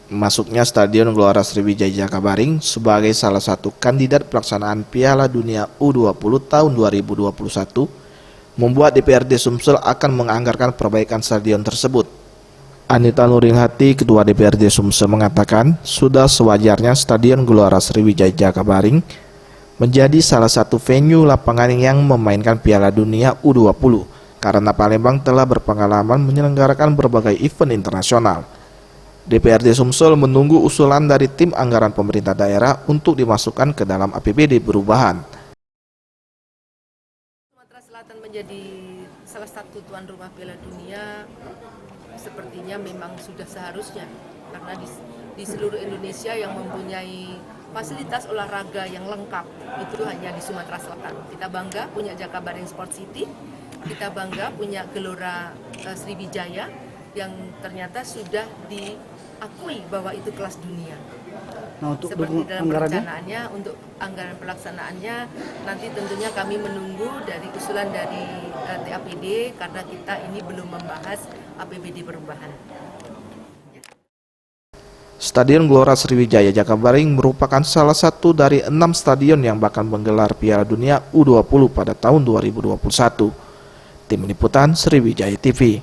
Masuknya Stadion Gelora Sriwijaya Jakabaring sebagai salah satu kandidat pelaksanaan Piala Dunia U20 tahun 2021 membuat DPRD Sumsel akan menganggarkan perbaikan stadion tersebut. Anita Nuringhati, Ketua DPRD Sumsel, mengatakan sudah sewajarnya Stadion Gelora Sriwijaya Jakabaring menjadi salah satu venue lapangan yang memainkan Piala Dunia U20 karena Palembang telah berpengalaman menyelenggarakan berbagai event internasional. DPRD Sumsel menunggu usulan dari tim anggaran pemerintah daerah untuk dimasukkan ke dalam APBD perubahan. Sumatera Selatan menjadi salah satu tuan rumah Piala Dunia sepertinya memang sudah seharusnya, karena di seluruh Indonesia yang mempunyai fasilitas olahraga yang lengkap itu hanya di Sumatera Selatan. Kita bangga punya Jakabaring Sport City, kita bangga punya Gelora Sriwijaya yang ternyata sudah diakui bahwa itu kelas dunia. Nah, untuk seperti dalam anggarannya? perencanaannya, untuk anggaran pelaksanaannya nanti tentunya kami menunggu dari usulan dari TAPD karena kita ini belum membahas APBD perubahan. Stadion Gelora Sriwijaya Jakabaring merupakan salah satu dari 6 stadion yang bakal menggelar Piala Dunia U20 pada tahun 2021. Tim Liputan Sriwijaya TV.